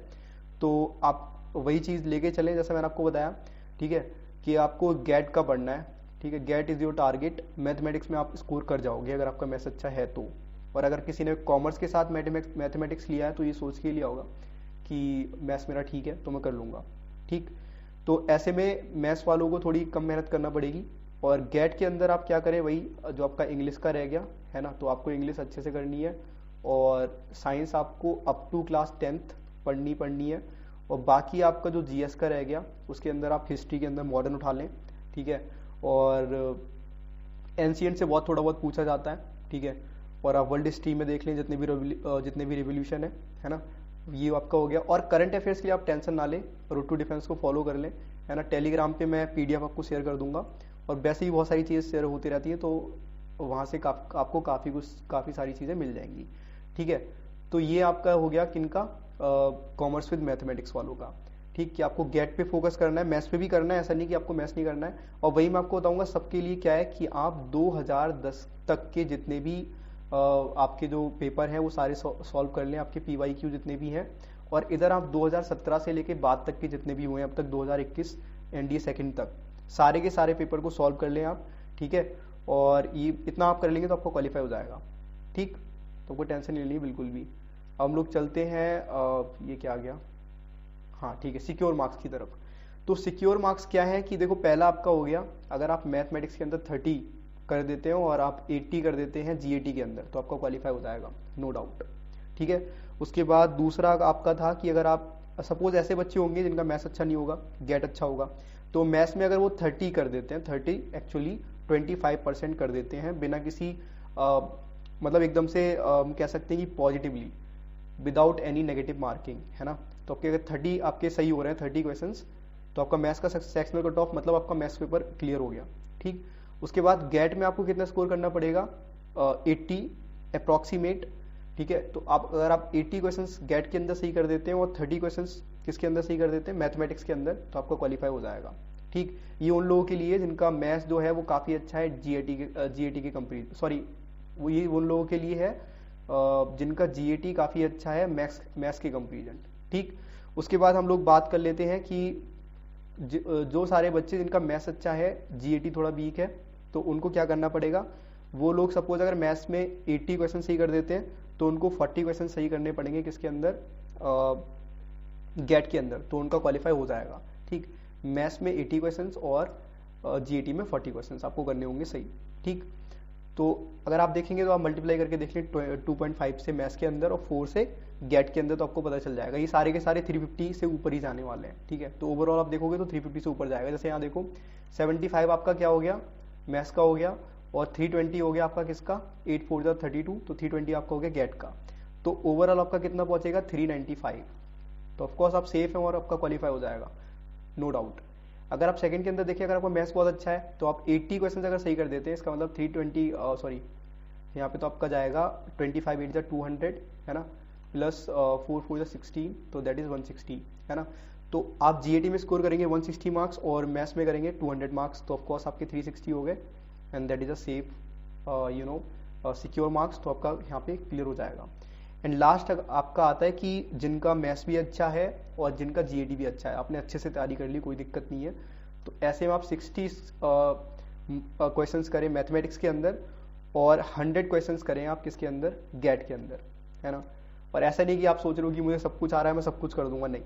S1: तो आप वही चीज़ लेके चलें जैसा मैंने आपको बताया, ठीक है, कि आपको गेट का पढ़ना है, ठीक है। Get is your target. Mathematics में आप स्कोर कर जाओगे अगर आपका मैथ्स अच्छा है तो। और अगर किसी ने कॉमर्स के साथ मैथमेटिक्स लिया है तो ये सोच के लिया होगा कि मैथ्स मेरा ठीक है तो मैं कर लूँगा, ठीक। तो ऐसे में मैथ्स वालों को थोड़ी कम मेहनत करना पड़ेगी। और गेट के अंदर आप क्या करें, वही जो आपका इंग्लिश का रह गया, है ना, तो आपको इंग्लिश अच्छे से करनी है। और साइंस आपको अप टू क्लास 10th पढ़नी है। और बाकी आपका जो जीएस का रह गया उसके अंदर आप हिस्ट्री के अंदर मॉडर्न उठा लें, ठीक है। और एंशिएंट से बहुत थोड़ा बहुत पूछा जाता है, ठीक है। और आप वर्ल्ड हिस्ट्री में देख लें जितने भी रिवोल्यूशन है ना, ये आपका हो गया। और करंट अफेयर्स के लिए आप टेंशन ना लें, रूट टू डिफेंस को फॉलो कर लें, है ना। टेलीग्राम पे मैं PDF आपको शेयर कर दूंगा और वैसे ही बहुत सारी चीज़ें शेयर होती रहती हैं, तो वहाँ से आपको काफ़ी सारी चीज़ें मिल जाएंगी, ठीक है। तो ये आपका हो गया किनका, कॉमर्स विद मैथमेटिक्स वालों का, ठीक, कि आपको गेट पे फोकस करना है, मैथ्स पे भी करना है, ऐसा नहीं कि आपको मैथ्स नहीं करना है। और वही मैं आपको बताऊंगा सबके लिए क्या है कि आप 2010 तक के जितने भी आपके जो पेपर हैं वो सारे सॉल्व कर लें, आपके PYQ जितने भी हैं। और इधर आप 2017 से लेके बाद तक के जितने भी हुए हैं अब तक 2021 एनडीए सेकंड तक सारे के सारे पेपर को सॉल्व कर लें आप, ठीक है। और ये इतना आप कर लेंगे तो आपको क्वालिफाई हो जाएगा, ठीक। तो कोई टेंशन नहीं लेनी है बिल्कुल भी। अब हम लोग चलते हैं ये क्या आ गया, हाँ ठीक है, सिक्योर मार्क्स की तरफ। तो सिक्योर मार्क्स क्या है कि देखो पहला आपका हो गया, अगर आप मैथमेटिक्स के अंदर 30 कर देते हो और आप 80 कर देते हैं जीएटी के अंदर तो आपका क्वालिफाई हो जाएगा, नो डाउट, ठीक है। उसके बाद दूसरा आपका था कि अगर आप सपोज ऐसे बच्चे होंगे जिनका मैथ्स अच्छा नहीं होगा, गेट अच्छा होगा, तो मैथ्स में अगर वो 30 कर देते हैं, 30 एक्चुअली 25% कर देते हैं बिना किसी मतलब एकदम से कह सकते हैं कि positively without any negative marking, है ना। तो आपके अगर 30 आपके सही हो रहे हैं 30 क्वेश्चंस तो आपका मैथ्स का सेक्शनल कट ऑफ मतलब आपका मैथ्स पेपर क्लियर हो गया, ठीक। उसके बाद गेट में आपको कितना स्कोर करना पड़ेगा, 80 अप्रॉक्सीमेट, ठीक है। तो आप अगर आप 80 क्वेश्चंस गेट के अंदर सही कर देते हैं और 30 क्वेश्चंस किसके अंदर सही कर देते हैं, मैथमेटिक्स के अंदर, तो आपका क्वालिफाई हो जाएगा, ठीक। ये उन लोगों के लिए जिनका मैथ्स जो है वो काफी अच्छा है जीएटी के कंपेरिजन, सॉरी वो ये उन लोगों के लिए है जिनका जीएटी काफी अच्छा है मैथ्स के कंपेरिजन, ठीक। उसके बाद हम लोग बात कर लेते हैं कि जो सारे बच्चे जिनका मैथ्स अच्छा है जीएटी थोड़ा वीक है तो उनको क्या करना पड़ेगा, वो लोग सपोज अगर मैथ्स में 80 क्वेश्चन सही कर देते हैं तो उनको 40 क्वेश्चन सही करने पड़ेंगे किसके अंदर, गेट के अंदर, तो उनका क्वालिफाई हो जाएगा, ठीक। मैथ्स में 80 क्वेश्चन और जीएटी में 40 क्वेश्चन आपको करने होंगे सही, ठीक। तो अगर आप देखेंगे तो आप मल्टीप्लाई करके देख लें 2.5 से मैथ्स के अंदर और 4 से गेट के अंदर, तो आपको पता चल जाएगा ये सारे के सारे 350 से ऊपर ही जाने वाले हैं, ठीक है। तो ओवरऑल आप देखोगे तो 350 से ऊपर जाएगा। जैसे यहाँ देखो 75 आपका क्या हो गया, मैथ्स का हो गया, और 320 हो गया आपका किसका, 8 4 32, तो 320 आपका हो गया गेट का। तो ओवरऑल आपका कितना पहुंचेगा 395। तो ऑफकोर्स आप सेफ हैं और आपका क्वालिफाई हो जाएगा, नो डाउट। अगर आप सेकंड के अंदर देखिए, अगर आपका मैथ्स बहुत अच्छा है तो आप 80 क्वेश्चन अगर सही कर देते हैं, इसका मतलब 320 सॉरी यहाँ पे तो आपका जाएगा 25 8 200, है ना, प्लस 4 4 16, तो दैट इज 160, है ना। तो आप जीएटी में स्कोर करेंगे 160 मार्क्स और मैथ्स में करेंगे 200 मार्क्स, तो ऑफकोर्स आपके 360 हो गए and that is a safe secure marks, तो आपका यहाँ पे क्लियर हो जाएगा। एंड लास्ट आपका आता है कि जिनका मैथ्स भी अच्छा है और जिनका जीएडी भी अच्छा है, आपने अच्छे से तैयारी कर ली, कोई दिक्कत नहीं है, तो ऐसे में आप 60 क्वेश्चंस करें मैथमेटिक्स के अंदर और 100 क्वेश्चंस करें आप किसके अंदर, गेट के अंदर, है ना। और ऐसा नहीं कि आप सोच रहे हो कि मुझे सब कुछ आ रहा है मैं सब कुछ कर दूंगा, नहीं।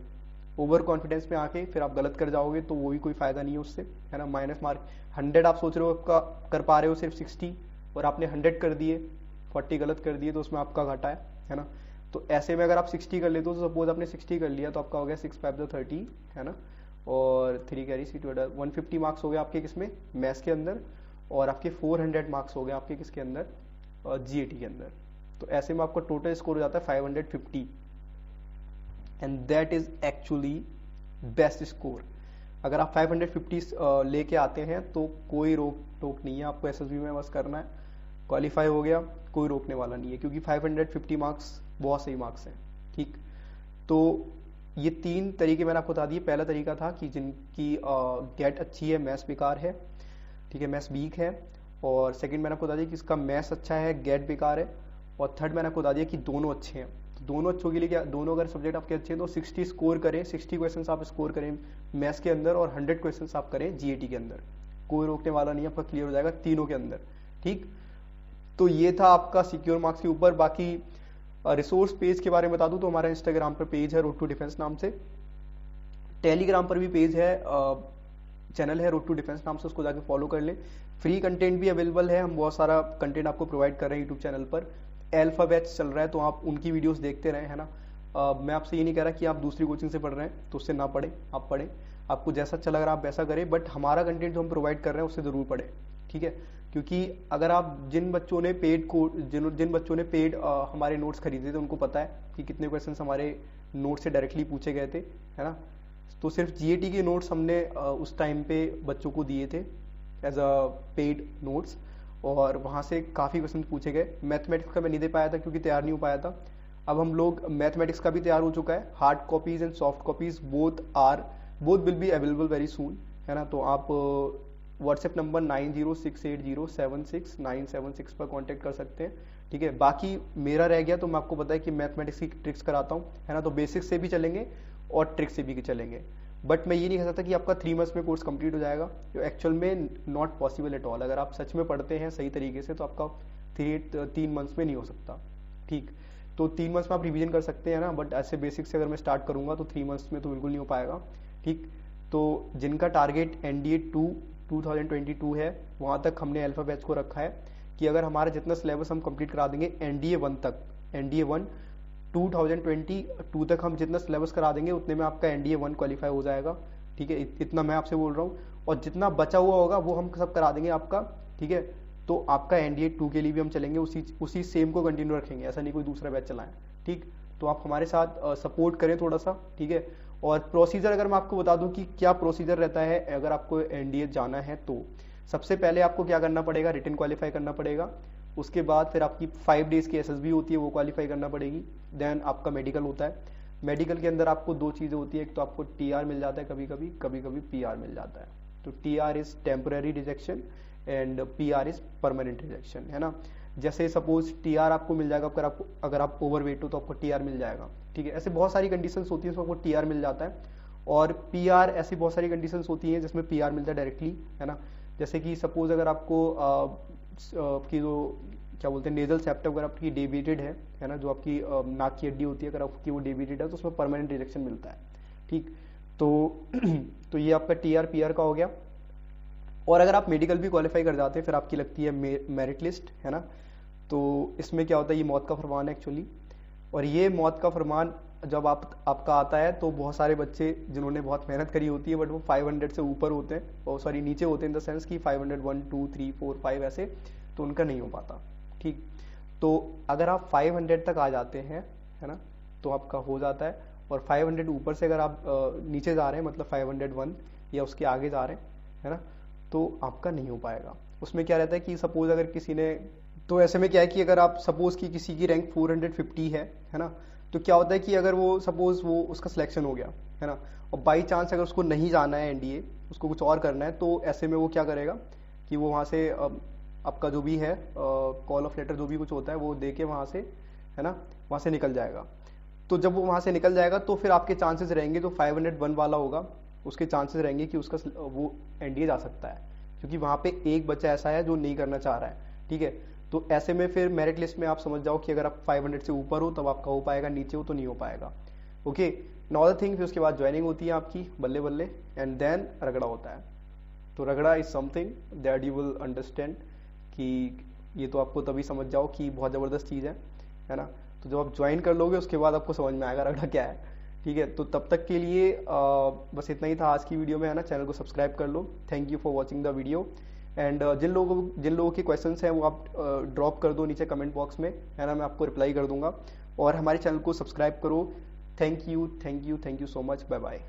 S1: ओवर कॉन्फिडेंस में आके फिर आप गलत कर जाओगे तो वो भी कोई फायदा नहीं है उससे, है ना। माइनस मार्क 100 आप सोच रहे हो आपका कर पा रहे हो सिर्फ 60 और आपने 100 कर दिए, 40 गलत कर दिए, तो उसमें आपका घाटा है ना। तो ऐसे में अगर आप 60 कर लेते हो तो सपोज आपने 60 कर लिया तो आपका हो गया 6 5 30, है ना, और 3 कैरी सी 150 मार्क्स हो गए आपके किसमें, मैथ्स के अंदर, और आपके 400 मार्क्स हो गए आपके किसके अंदर, जीएटी के अंदर। तो ऐसे में आपका टोटल स्कोर हो जाता है 550 and that is actually best score. अगर आप 550 लेके आते हैं तो कोई रोक टोक नहीं है, आपको एसएसबी में बस करना है, क्वालिफाई हो गया, कोई रोकने वाला नहीं है, क्योंकि 550 मार्क्स बहुत सही मार्क्स हैं, ठीक। तो ये 3 तरीके मैंने आपको बता दिए। पहला तरीका था कि जिनकी गेट अच्छी है मैथ्स बेकार है, ठीक है, मैथ्स वीक है, और सेकंड मैंने आपको बता दिया कि इसका मैथ्स अच्छा है गेट बेकार है, और थर्ड मैंने आपको बता दिया कि दोनों अच्छे हैं। तो दोनों अच्छों के लिए क्या, दोनों अगर सब्जेक्ट आपके अच्छे हैं तो 60 स्कोर करें, 60 क्वेश्चन आप स्कोर करें मैथ्स के अंदर और 100 क्वेश्चन आप करें जीएटी के अंदर, कोई रोकने वाला नहीं है, आपका क्लियर हो जाएगा तीनों के अंदर, ठीक। तो ये था आपका सिक्योर मार्क्स के ऊपर। बाकी रिसोर्स पेज के बारे में बता दूं तो हमारा इंस्टाग्राम पर पेज है रोड टू डिफेंस नाम से, टेलीग्राम पर भी पेज है, चैनल है रोड टू डिफेंस नाम से, उसको जाके फॉलो कर लें। फ्री कंटेंट भी अवेलेबल है, हम बहुत सारा कंटेंट आपको प्रोवाइड कर रहे हैं यूट्यूब चैनल पर। अल्फा बैच चल रहा है तो आप उनकी वीडियोस देखते रहें, है ना। मैं आपसे ये नहीं कह रहा कि आप दूसरी कोचिंग से पढ़ रहे हैं तो उससे ना पढ़ें, आप पढ़ें, आपको जैसा अच्छा लग रहा है आप वैसा करें, बट हमारा कंटेंट जो हम प्रोवाइड कर रहे हैं उससे जरूर पढ़ें, ठीक है। क्योंकि अगर आप जिन बच्चों ने पेड हमारे नोट्स खरीदे थे उनको पता है कि कितने क्वेश्चन हमारे नोट से डायरेक्टली पूछे गए थे, है ना। तो सिर्फ जीएटी के नोट्स हमने उस टाइम पे बच्चों को दिए थे एज अ पेड नोट्स, और वहाँ से काफ़ी क्वेश्चन पूछे गए। मैथमेटिक्स का मैं नहीं दे पाया था क्योंकि तैयार नहीं हो पाया था। अब हम लोग मैथमेटिक्स का भी तैयार हो चुका है, hard copies and soft copies both will be available very soon, है ना। तो आप व्हाट्सएप नंबर 9068076976 पर कांटेक्ट कर सकते हैं, ठीक है। बाकी मेरा रह गया तो मैं आपको पता है कि मैथमेटिक्स की ट्रिक्स कराता हूँ, है ना, तो बेसिक्स से भी चलेंगे और ट्रिक्स से भी चलेंगे। बट मैं ये नहीं कह सकता कि आपका 3 मंथ्स में कोर्स कंप्लीट हो जाएगा, जो एक्चुअल में नॉट पॉसिबल एट ऑल। अगर आप सच में पढ़ते हैं सही तरीके से तो आपका 3 मंथ्स में नहीं हो सकता, ठीक। तो 3 मंथ्स में आप रिवीजन कर सकते हैं ना, बट ऐसे बेसिक से अगर मैं स्टार्ट करूंगा तो 3 मंथ्स में तो बिल्कुल नहीं हो पाएगा, ठीक। तो जिनका टारगेट NDA 2 2022 है, वहाँ तक हमने अल्फा बैच को रखा है कि अगर हमारा जितना सिलेबस हम कंप्लीट करा देंगे NDA 1 तक, NDA 1 2022 तक हम जितना सिलेबस करा देंगे उतने में आपका NDA 1 क्वालिफाई हो जाएगा, ठीक है। इतना मैं आपसे बोल रहा हूँ, और जितना बचा हुआ होगा वो हम सब करा देंगे आपका, ठीक है। तो आपका NDA 2 के लिए भी हम चलेंगे, उसी सेम को कंटिन्यू रखेंगे, ऐसा नहीं कोई दूसरा बैच चलाएं, ठीक। तो आप हमारे साथ सपोर्ट करें थोड़ा सा, ठीक है। और प्रोसीजर अगर मैं आपको बता दूं कि क्या प्रोसीजर रहता है अगर आपको NDA जाना है, तो सबसे पहले आपको क्या करना पड़ेगा, रिटन क्वालिफाई करना पड़ेगा। उसके बाद फिर आपकी 5 डेज की SSB होती है, वो क्वालिफाई करना पड़ेगी। देन आपका मेडिकल होता है। मेडिकल के अंदर आपको 2 चीज़ें होती है, एक तो आपको TR मिल जाता है, कभी कभी PR मिल जाता है। तो TR is temporary rejection and PR is permanent rejection, है ना। जैसे सपोज TR आपको मिल जाएगा अगर आप ओवरवेट हो तो आपको TR मिल जाएगा, ठीक है। ऐसे बहुत सारी कंडीशंस होती है उसमें आपको TR मिल जाता है। और PR ऐसी बहुत सारी कंडीशंस होती हैं जिसमें PR मिलता है डायरेक्टली, है ना। जैसे कि सपोज अगर आपको आपकी जो क्या बोलते हैं नेजल सेप्टम अगर आपकी डेविएटेड है ना, जो आपकी नाक की हड्डी होती है अगर आपकी वो डेविएटेड है तो उसमें परमानेंट रिजेक्शन मिलता है, ठीक। तो ये आपका TR PR का हो गया। और अगर आप मेडिकल भी क्वालिफाई कर जाते हैं फिर आपकी लगती है मेरिट लिस्ट, है ना। तो इसमें क्या होता है, ये मौत का फरमान है एक्चुअली। और ये मौत का फरमान जब आपका आता है तो बहुत सारे बच्चे जिन्होंने बहुत मेहनत करी होती है बट वो 500 से ऊपर होते हैं, और सॉरी नीचे होते हैं इन द सेंस कि 500 1 2 3 4 5 ऐसे, तो उनका नहीं हो पाता, ठीक। तो अगर आप 500 तक आ जाते हैं, है ना, तो आपका हो जाता है। और 500 ऊपर से अगर आप नीचे जा रहे हैं, मतलब 501 या उसके आगे जा रहे हैं, है ना, तो आपका नहीं हो पाएगा। उसमें क्या रहता है कि सपोज अगर किसी ने, तो ऐसे में क्या है कि अगर आप सपोज कि किसी की रैंक 450 है ना, तो क्या होता है कि अगर वो सपोज वो उसका सिलेक्शन हो गया, है ना, और बाई चांस अगर उसको नहीं जाना है NDA, उसको कुछ और करना है, तो ऐसे में वो क्या करेगा कि वो वहाँ से आपका जो भी है कॉल ऑफ लेटर जो भी कुछ होता है वो दे के वहाँ से, है ना, वहाँ से निकल जाएगा। तो जब वो वहाँ से निकल जाएगा तो फिर आपके चांसेस रहेंगे, जो 501 वाला होगा उसके चांसेस रहेंगे कि उसका वो NDA जा सकता है, क्योंकि वहाँ पे एक बच्चा ऐसा है जो नहीं करना चाह रहा है, ठीक है। तो ऐसे में फिर मेरिट लिस्ट में आप समझ जाओ कि अगर आप 500 से ऊपर हो तब आपका हो पाएगा, नीचे हो तो नहीं हो पाएगा, ओके। नाउ अदर थिंग, फिर उसके बाद ज्वाइनिंग होती है आपकी बल्ले बल्ले, एंड देन रगड़ा होता है। तो रगड़ा is something that you will understand कि ये तो आपको तभी समझ जाओ कि बहुत ज़बरदस्त चीज़ है ना। तो जब आप ज्वाइन कर लोगे उसके बाद आपको समझ में आएगा रगड़ा क्या है, ठीक है। तो तब तक के लिए बस इतना ही था आज की वीडियो में, है ना। चैनल को सब्सक्राइब कर लो। Thank you for watching the video. And जिन लोगों के क्वेश्चंस हैं वो आप ड्रॉप कर दो नीचे कमेंट बॉक्स में, है ना, मैं आपको रिप्लाई कर दूंगा। और हमारे चैनल को सब्सक्राइब करो। Thank you so much, bye bye.